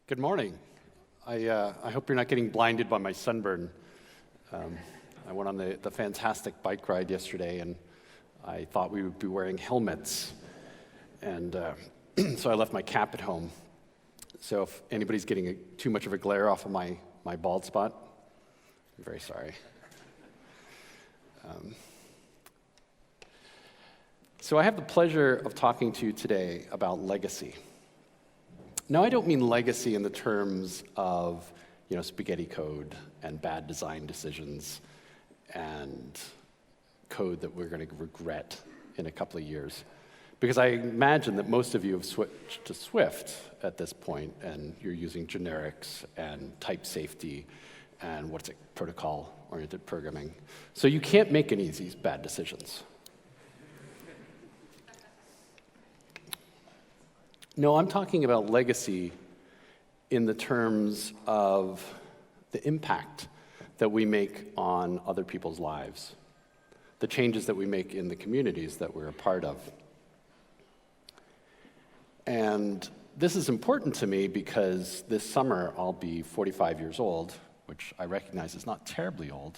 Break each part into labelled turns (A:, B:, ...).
A: Good morning. I hope you're not getting blinded by my sunburn. I went on the fantastic bike ride yesterday, and I thought we would be wearing helmets. And so I left my cap at home. So if anybody's getting too much of a glare off of my bald spot, I'm very sorry. So I have the pleasure of talking to you today about legacy. Now, I don't mean legacy in the terms of, spaghetti code and bad design decisions and code that we're going to regret in a couple of years. Because I imagine that most of you have switched to Swift at this point, and you're using generics and type safety and protocol-oriented programming. So you can't make any of these bad decisions. No, I'm talking about legacy in the terms of the impact that we make on other people's lives, the changes that we make in the communities that we're a part of. And this is important to me because this summer I'll be 45 years old, which I recognize is not terribly old.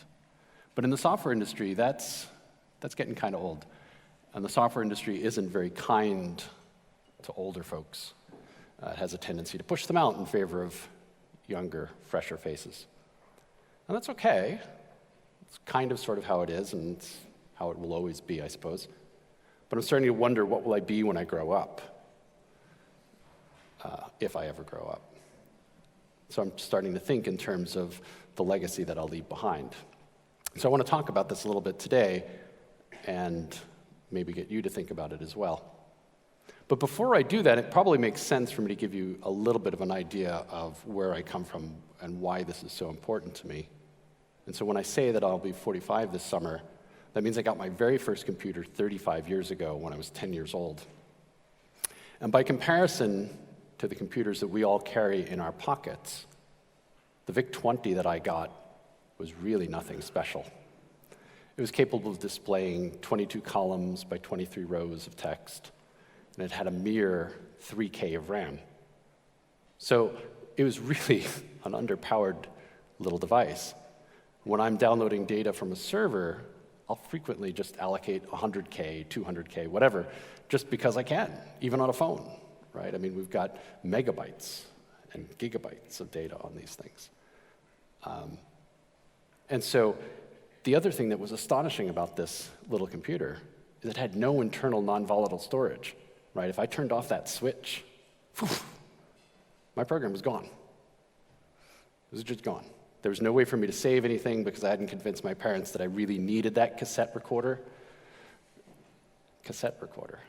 A: But in the software industry, that's getting kind of old. And the software industry isn't very kind to older folks. It has a tendency to push them out in favor of younger, fresher faces. And that's okay. It's kind of sort of how it is, and it's how it will always be, I suppose. But I'm starting to wonder, what will I be when I grow up? If I ever grow up. So I'm starting to think in terms of the legacy that I'll leave behind. So I want to talk about this a little bit today, and maybe get you to think about it as well. But before I do that, it probably makes sense for me to give you a little bit of an idea of where I come from and why this is so important to me. And so when I say that I'll be 45 this summer, that means I got my very first computer 35 years ago when I was 10 years old. And by comparison to the computers that we all carry in our pockets, the VIC-20 that I got was really nothing special. It was capable of displaying 22 columns by 23 rows of text, and it had a mere 3K of RAM. So it was really an underpowered little device. When I'm downloading data from a server, I'll frequently just allocate 100K, 200K, whatever, just because I can, even on a phone, right? I mean, we've got megabytes and gigabytes of data on these things. And so the other thing that was astonishing about this little computer is it had no internal non-volatile storage. Right? If I turned off that switch, my program was gone. It was just gone. There was no way for me to save anything because I hadn't convinced my parents that I really needed that cassette recorder. Cassette recorder.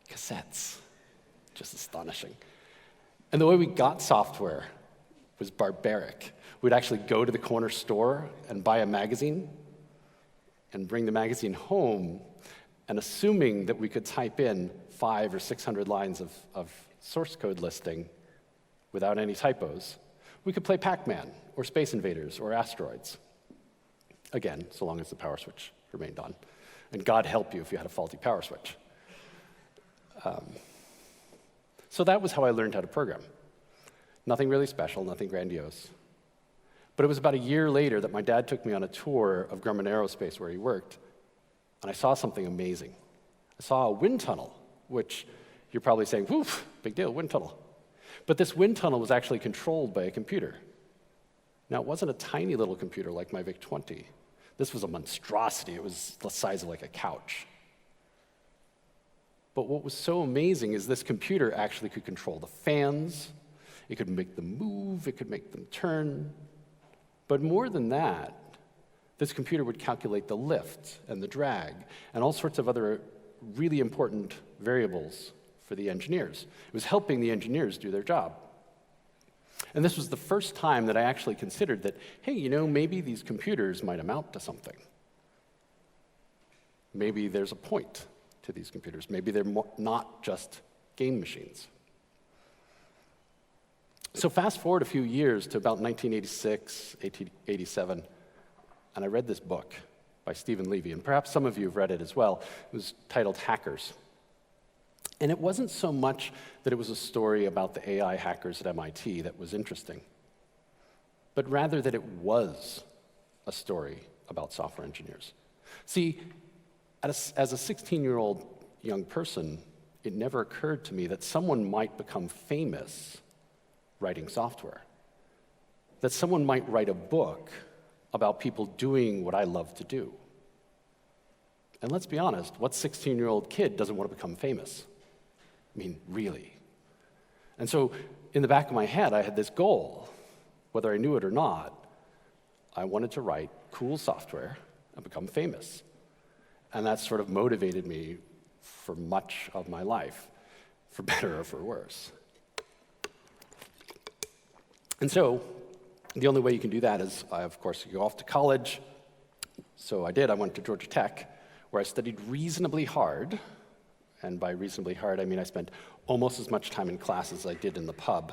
A: Cassettes. Just astonishing. And the way we got software was barbaric. We'd actually go to the corner store and buy a magazine and bring the magazine home, and assuming that we could type in 500 or 600 lines of source code listing without any typos, we could play Pac-Man or Space Invaders or Asteroids. Again, so long as the power switch remained on. And God help you if you had a faulty power switch. So that was how I learned how to program. Nothing really special, nothing grandiose. But it was about a year later that my dad took me on a tour of Grumman Aerospace where he worked, and I saw something amazing. I saw a wind tunnel, which you're probably saying, woof, big deal, wind tunnel. But this wind tunnel was actually controlled by a computer. Now, it wasn't a tiny little computer like my VIC-20. This was a monstrosity. It was the size of like a couch. But what was so amazing is this computer actually could control the fans. It could make them move. It could make them turn. But more than that, this computer would calculate the lift and the drag and all sorts of other really important variables for the engineers. It was helping the engineers do their job. And this was the first time that I actually considered that, hey, maybe these computers might amount to something. Maybe there's a point to these computers. Maybe they're not just game machines. So fast forward a few years to about 1986, 1987, and I read this book by Stephen Levy, and perhaps some of you have read it as well. It was titled Hackers. And it wasn't so much that it was a story about the AI hackers at MIT that was interesting, but rather that it was a story about software engineers. See, as a 16-year-old young person, it never occurred to me that someone might become famous writing software, that someone might write a book about people doing what I love to do. And let's be honest, what 16-year-old kid doesn't want to become famous? I mean, really. And so in the back of my head, I had this goal, whether I knew it or not. I wanted to write cool software and become famous. And that sort of motivated me for much of my life, for better or for worse. And so the only way you can do that is, of course, you go off to college. So I did. I went to Georgia Tech, where I studied reasonably hard. And by reasonably hard, I mean I spent almost as much time in class as I did in the pub.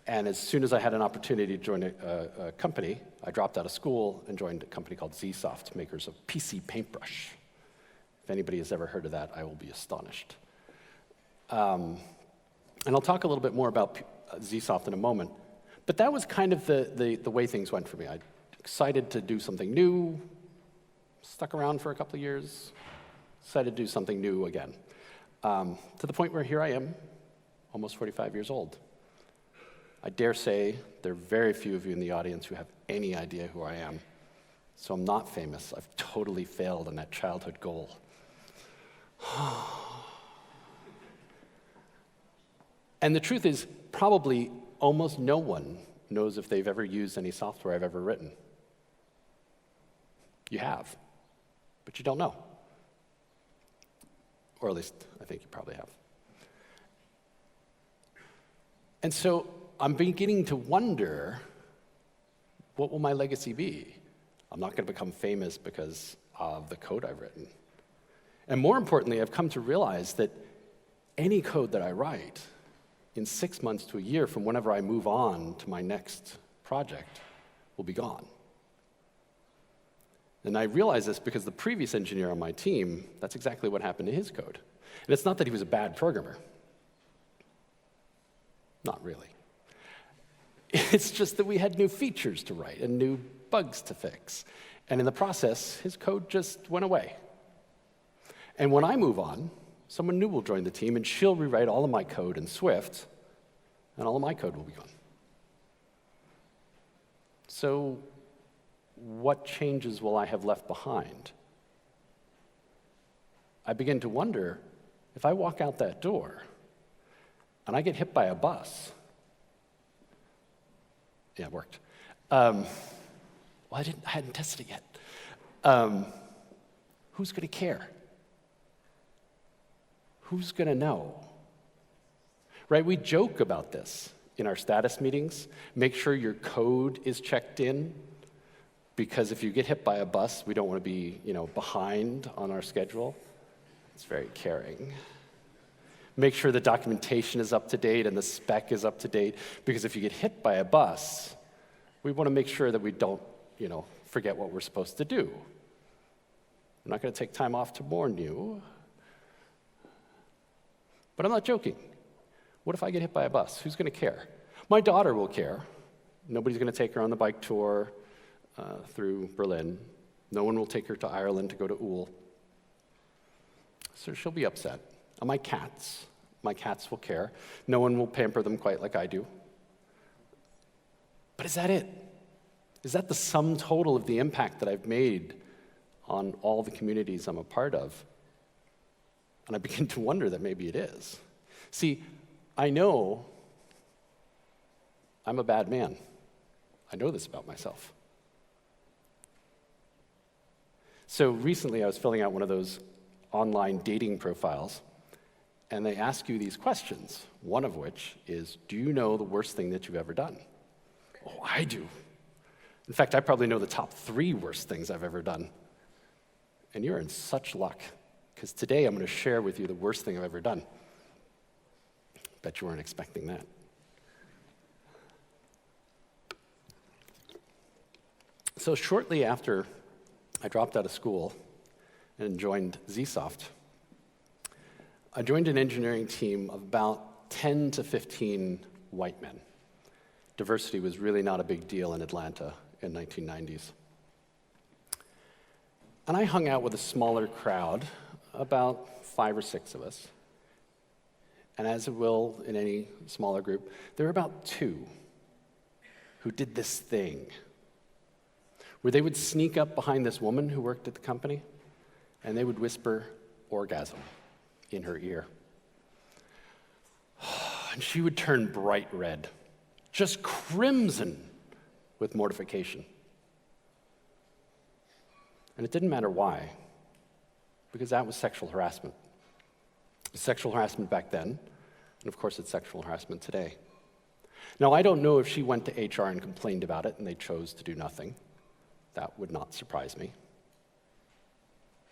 A: And as soon as I had an opportunity to join a company, I dropped out of school and joined a company called Zsoft, makers of PC Paintbrush. If anybody has ever heard of that, I will be astonished. And I'll talk a little bit more about Zsoft in a moment. But that was kind of the way things went for me. I decided to do something new, stuck around for a couple of years, decided to do something new again, to the point where here I am, almost 45 years old. I dare say there are very few of you in the audience who have any idea who I am. So I'm not famous. I've totally failed on that childhood goal. And the truth is, probably almost no one knows if they've ever used any software I've ever written. You have, but you don't know. Or at least, I think you probably have. And so I'm beginning to wonder, what will my legacy be? I'm not going to become famous because of the code I've written. And more importantly, I've come to realize that any code that I write, in 6 months to a year from whenever I move on to my next project, will be gone. And I realize this because the previous engineer on my team, that's exactly what happened to his code. And it's not that he was a bad programmer. Not really. It's just that we had new features to write and new bugs to fix. And in the process, his code just went away. And when I move on, someone new will join the team, and she'll rewrite all of my code in Swift, and all of my code will be gone. So what changes will I have left behind? I begin to wonder, if I walk out that door and I get hit by a bus, yeah, it worked. Well, I hadn't tested it yet. Who's going to care? Who's going to know? Right? We joke about this in our status meetings. Make sure your code is checked in, because if you get hit by a bus, we don't want to be, behind on our schedule. It's very caring. Make sure the documentation is up to date and the spec is up to date, because if you get hit by a bus, we want to make sure that we don't, forget what we're supposed to do. I'm not going to take time off to warn you. But I'm not joking. What if I get hit by a bus? Who's going to care? My daughter will care. Nobody's going to take her on the bike tour through Berlin. No one will take her to Ireland to go to Ool. So she'll be upset. And my cats will care. No one will pamper them quite like I do. But is that it? Is that the sum total of the impact that I've made on all the communities I'm a part of? And I begin to wonder that maybe it is. See, I know I'm a bad man. I know this about myself. So recently I was filling out one of those online dating profiles, and they ask you these questions, one of which is, do you know the worst thing that you've ever done? Oh, I do. In fact, I probably know the top 3 worst things I've ever done. And you're in such luck, because today I'm going to share with you the worst thing I've ever done. Bet you weren't expecting that. So shortly after I dropped out of school and joined Zsoft, I joined an engineering team of about 10 to 15 white men. Diversity was really not a big deal in Atlanta in 1990s. And I hung out with a smaller crowd, about 5 or 6 of us. And as it will in any smaller group, there were about 2 who did this thing where they would sneak up behind this woman who worked at the company and they would whisper orgasm in her ear. And she would turn bright red, just crimson with mortification. And it didn't matter why, because that was sexual harassment. Sexual harassment back then, and of course it's sexual harassment today. Now, I don't know if she went to HR and complained about it and they chose to do nothing. That would not surprise me.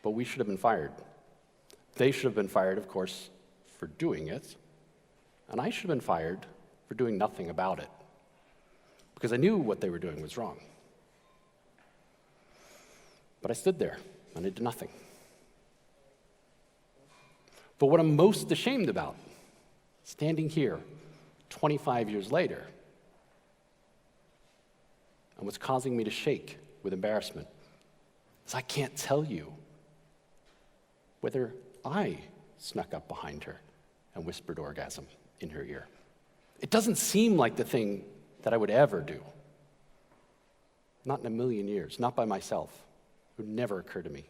A: But we should have been fired. They should have been fired, of course, for doing it, and I should have been fired for doing nothing about it, because I knew what they were doing was wrong. But I stood there, and I did nothing. But what I'm most ashamed about, standing here 25 years later, and what's causing me to shake with embarrassment, is I can't tell you whether I snuck up behind her and whispered orgasm in her ear. It doesn't seem like the thing that I would ever do. Not in a million years, not by myself. It would never occur to me.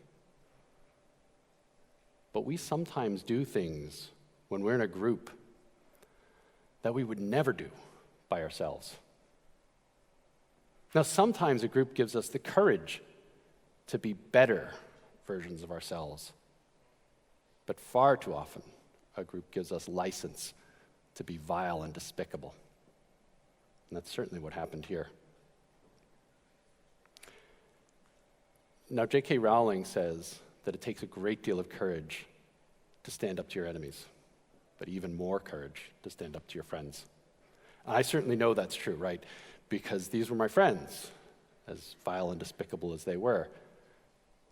A: But we sometimes do things when we're in a group that we would never do by ourselves. Now, sometimes a group gives us the courage to be better versions of ourselves. But far too often, a group gives us license to be vile and despicable. And that's certainly what happened here. Now, J.K. Rowling says that it takes a great deal of courage to stand up to your enemies, but even more courage to stand up to your friends. And I certainly know that's true, right? Because these were my friends, as vile and despicable as they were.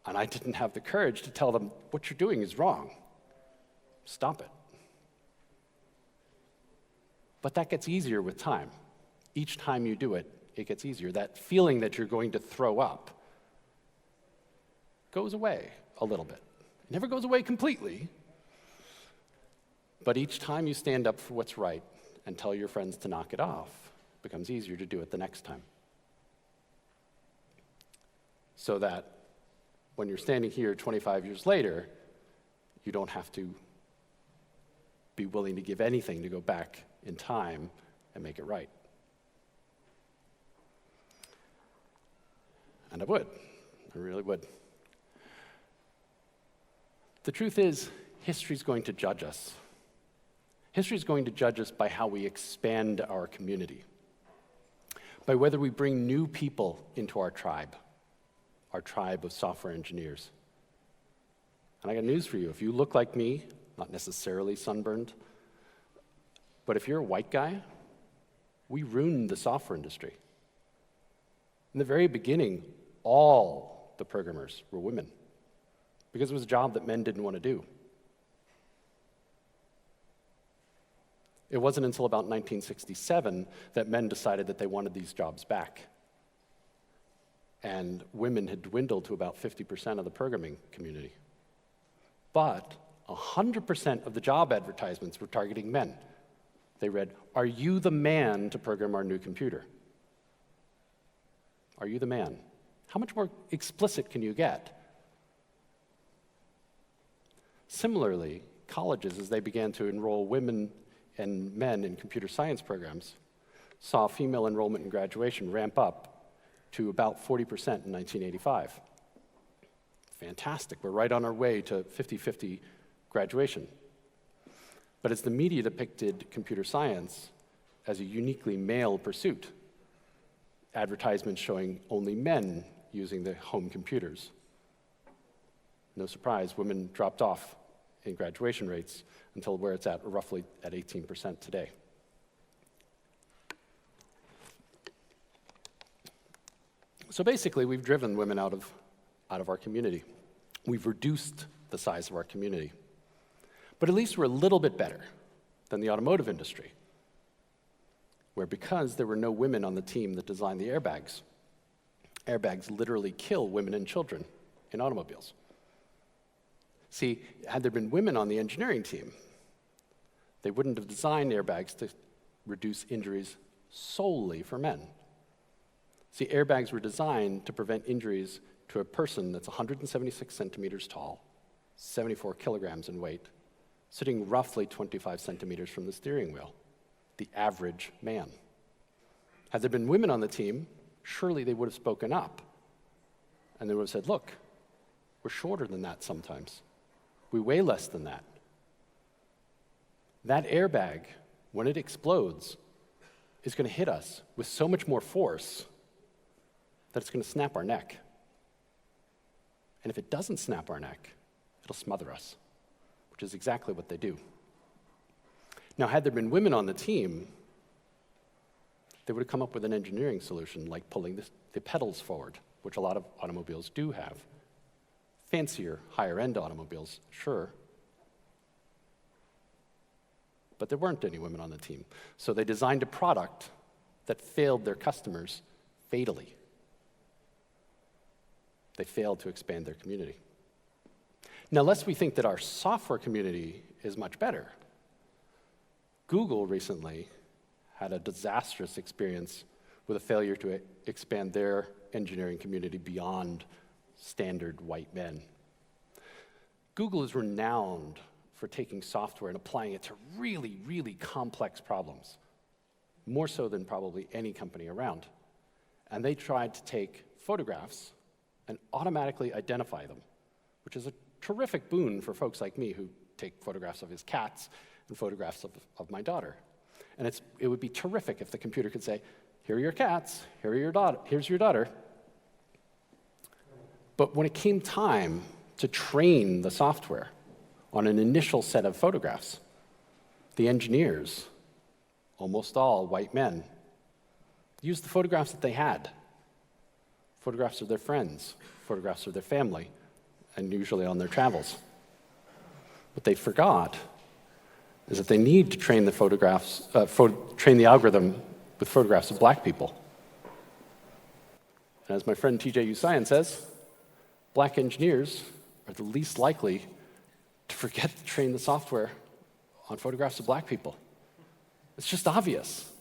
A: And I didn't have the courage to tell them, what you're doing is wrong. Stop it. But that gets easier with time. Each time you do it, it gets easier. That feeling that you're going to throw up goes away a little bit. It never goes away completely. But each time you stand up for what's right and tell your friends to knock it off, it becomes easier to do it the next time. So that when you're standing here 25 years later, you don't have to be willing to give anything to go back in time and make it right. And I would. I really would. The truth is, history's going to judge us. History's going to judge us by how we expand our community, by whether we bring new people into our tribe of software engineers. And I got news for you. If you look like me, not necessarily sunburned, but if you're a white guy, we ruined the software industry. In the very beginning, all the programmers were women, because it was a job that men didn't want to do. It wasn't until about 1967 that men decided that they wanted these jobs back. And women had dwindled to about 50% of the programming community. But 100% of the job advertisements were targeting men. They read, "Are you the man to program our new computer? Are you the man?" How much more explicit can you get? Similarly, colleges, as they began to enroll women and men in computer science programs, saw female enrollment in graduation ramp up to about 40% in 1985. Fantastic, we're right on our way to 50-50 graduation. But as the media depicted computer science as a uniquely male pursuit, advertisements showing only men using the home computers. No surprise, women dropped off in graduation rates until where it's at, roughly at 18% today. So basically, we've driven women out of our community. We've reduced the size of our community. But at least we're a little bit better than the automotive industry, where because there were no women on the team that designed the airbags, airbags literally kill women and children in automobiles. See, had there been women on the engineering team, they wouldn't have designed airbags to reduce injuries solely for men. See, airbags were designed to prevent injuries to a person that's 176 centimeters tall, 74 kilograms in weight, sitting roughly 25 centimeters from the steering wheel, the average man. Had there been women on the team, surely they would have spoken up, and they would have said, look, we're shorter than that sometimes. We weigh less than that. That airbag, when it explodes, is going to hit us with so much more force that it's going to snap our neck. And if it doesn't snap our neck, it'll smother us, which is exactly what they do. Now, had there been women on the team, they would have come up with an engineering solution like pulling the pedals forward, which a lot of automobiles do have. Fancier, higher-end automobiles, sure. But there weren't any women on the team. So they designed a product that failed their customers fatally. They failed to expand their community. Now, lest we think that our software community is much better, Google recently had a disastrous experience with a failure to expand their engineering community beyond standard white men. Google is renowned for taking software and applying it to really, really complex problems, more so than probably any company around. And they tried to take photographs and automatically identify them, which is a terrific boon for folks like me who take photographs of his cats and photographs of my daughter. And it would be terrific if the computer could say, here are your cats, here's your daughter. But when it came time to train the software on an initial set of photographs, the engineers, almost all white men, used the photographs that they had. Photographs of their friends, photographs of their family, and usually on their travels. What they forgot is that they need to train the train the algorithm with photographs of black people. And as my friend TJ Usain says, black engineers are the least likely to forget to train the software on photographs of black people. It's just obvious.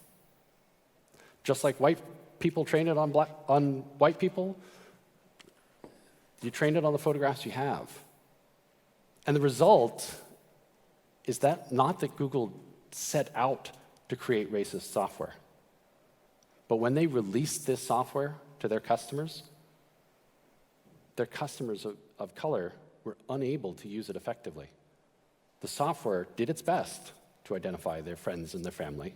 A: Just like white people train it on white people, you train it on the photographs you have. And the result is that not that Google set out to create racist software, but when they released this software to their customers of color were unable to use it effectively. The software did its best to identify their friends and their family,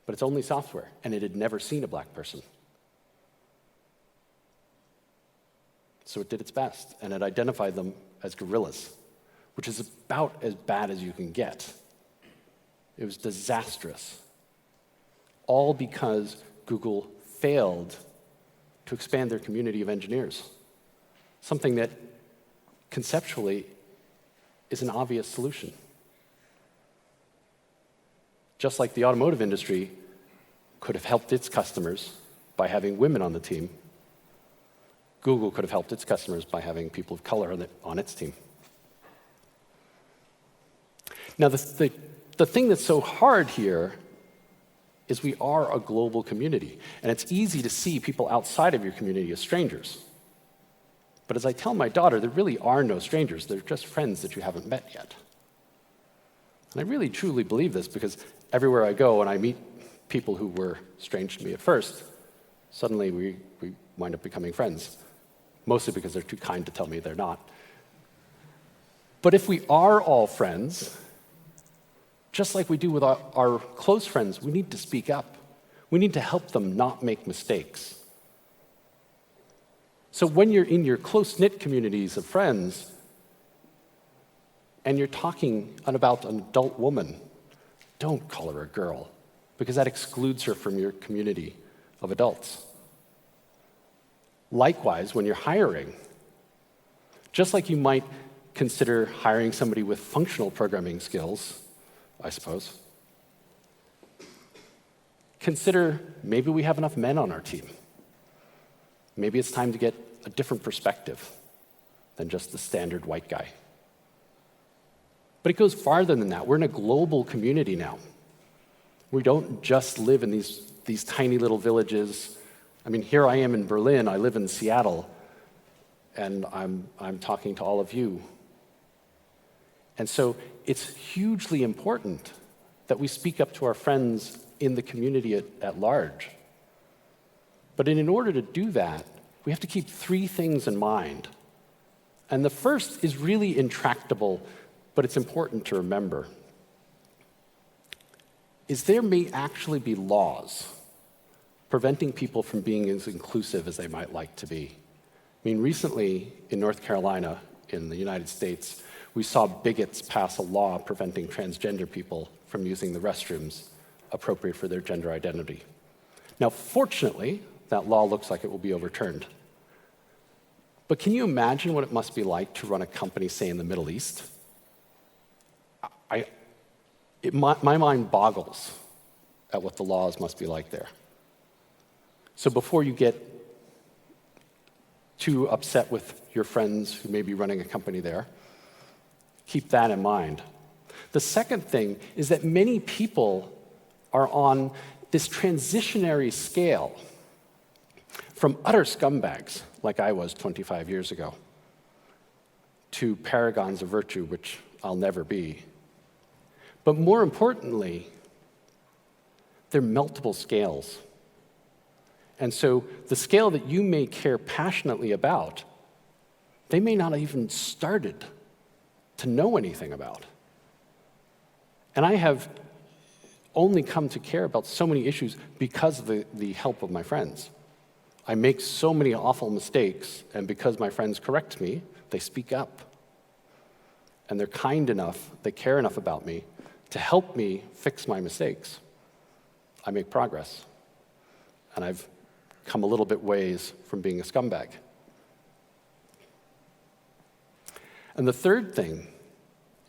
A: but it's only software, and it had never seen a black person. So it did its best, and it identified them as gorillas, which is about as bad as you can get. It was disastrous, all because Google failed to expand their community of engineers, something that conceptually is an obvious solution. Just like the automotive industry could have helped its customers by having women on the team, Google could have helped its customers by having people of color on its team. Now, the thing that's so hard here is we are a global community, and it's easy to see people outside of your community as strangers. But as I tell my daughter, there really are no strangers. They're just friends that you haven't met yet. And I really truly believe this because everywhere I go and I meet people who were strange to me at first, suddenly we wind up becoming friends, mostly because they're too kind to tell me they're not. But if we are all friends, just like we do with our close friends, we need to speak up. We need to help them not make mistakes. So when you're in your close-knit communities of friends and you're talking about an adult woman, don't call her a girl, because that excludes her from your community of adults. Likewise, when you're hiring, just like you might consider hiring somebody with functional programming skills, I suppose. Consider maybe we have enough men on our team. Maybe it's time to get a different perspective than just the standard white guy. But it goes farther than that. We're in a global community now. We don't just live in these tiny little villages. I mean, here I am in Berlin, I live in Seattle, and I'm talking to all of you. And so it's hugely important that we speak up to our friends in the community at large. But in order to do that, we have to keep three things in mind. And the first is really intractable, but it's important to remember, is there may actually be laws preventing people from being as inclusive as they might like to be. I mean, recently in North Carolina, in the United States, we saw bigots pass a law preventing transgender people from using the restrooms appropriate for their gender identity. Now, fortunately, that law looks like it will be overturned. But can you imagine what it must be like to run a company, say, in the Middle East? My mind boggles at what the laws must be like there. So before you get too upset with your friends who may be running a company there, keep that in mind. The second thing is that many people are on this transitionary scale from utter scumbags, like I was 25 years ago, to paragons of virtue, which I'll never be. But more importantly, there are multiple scales. And so the scale that you may care passionately about, they may not have even started to know anything about. And I have only come to care about so many issues because of the help of my friends. I make so many awful mistakes, and because my friends correct me, they speak up. And they're kind enough, they care enough about me to help me fix my mistakes. I make progress. And I've come a little bit ways from being a scumbag. And the third thing,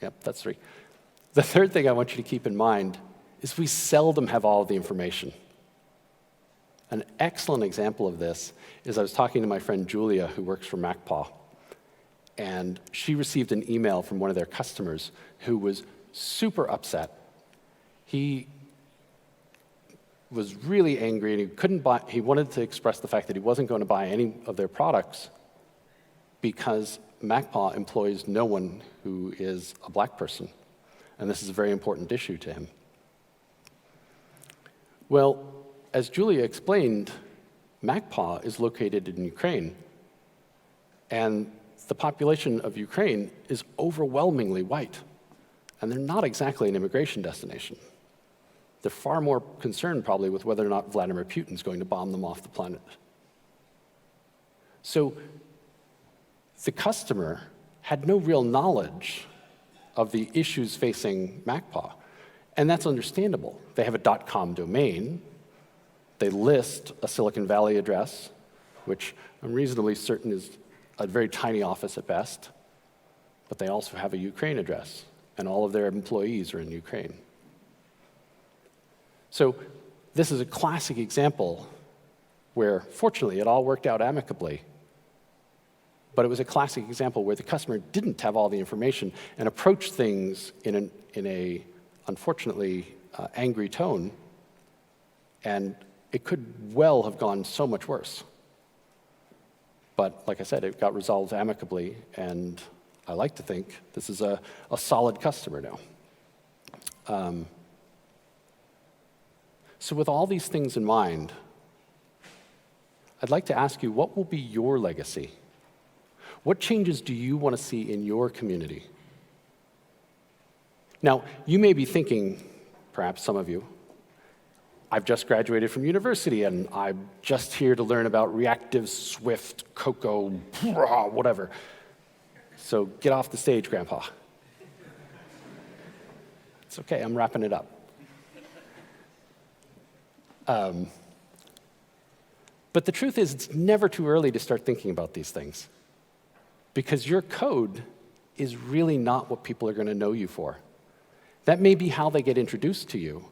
A: that's three. The third thing I want you to keep in mind is we seldom have all of the information. An excellent example of this is I was talking to my friend Julia, who works for MacPaw, and she received an email from one of their customers who was super upset. He was really angry, and he couldn't buy. He wanted to express the fact that he wasn't going to buy any of their products because MacPaw employs no one who is a black person, and this is a very important issue to him. Well, as Julia explained, MacPaw is located in Ukraine, and the population of Ukraine is overwhelmingly white, and they're not exactly an immigration destination. They're far more concerned probably with whether or not Vladimir Putin's going to bomb them off the planet. So the customer had no real knowledge of the issues facing MacPaw, and that's understandable. They have a .com domain. They list a Silicon Valley address, which I'm reasonably certain is a very tiny office at best, but they also have a Ukraine address, and all of their employees are in Ukraine. So this is a classic example where, fortunately, it all worked out amicably, but it was a classic example where the customer didn't have all the information and approached things in a unfortunately, angry tone, and it could well have gone so much worse. But like I said, it got resolved amicably, and I like to think this is a solid customer now. So with all these things in mind, I'd like to ask you, what will be your legacy? What changes do you want to see in your community? Now, you may be thinking, perhaps some of you, I've just graduated from university and I'm just here to learn about reactive, Swift, Cocoa, whatever. So get off the stage, Grandpa. It's okay, I'm wrapping it up. But the truth is, it's never too early to start thinking about these things, because your code is really not what people are going to know you for. That may be how they get introduced to you,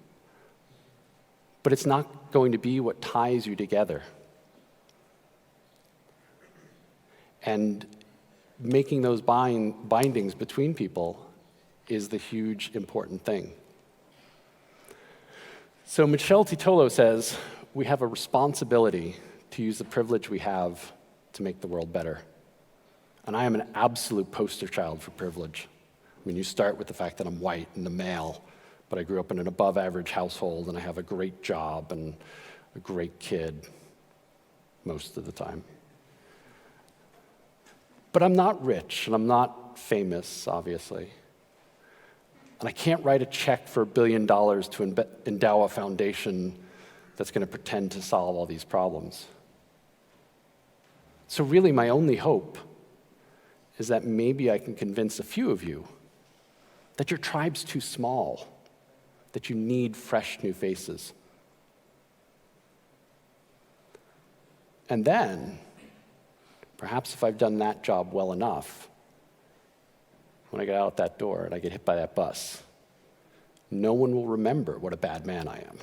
A: but it's not going to be what ties you together. And making those bindings between people is the huge, important thing. So Michelle Titolo says, we have a responsibility to use the privilege we have to make the world better. And I am an absolute poster child for privilege. I mean, you start with the fact that I'm white and a male, but I grew up in an above-average household, and I have a great job and a great kid most of the time. But I'm not rich, and I'm not famous, obviously. And I can't write a check for $1 billion to endow a foundation that's going to pretend to solve all these problems. So really, my only hope is that maybe I can convince a few of you that your tribe's too small, that you need fresh new faces. And then, perhaps if I've done that job well enough, when I get out that door and I get hit by that bus, no one will remember what a bad man I am.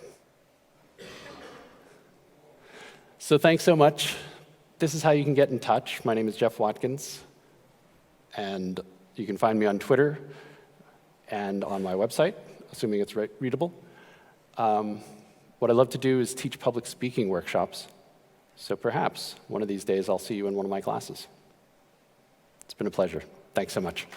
A: So thanks so much. This is how you can get in touch. My name is Jeff Watkins, and you can find me on Twitter and on my website, assuming it's readable. What I love to do is teach public speaking workshops, so perhaps one of these days I'll see you in one of my classes. It's been a pleasure. Thanks so much.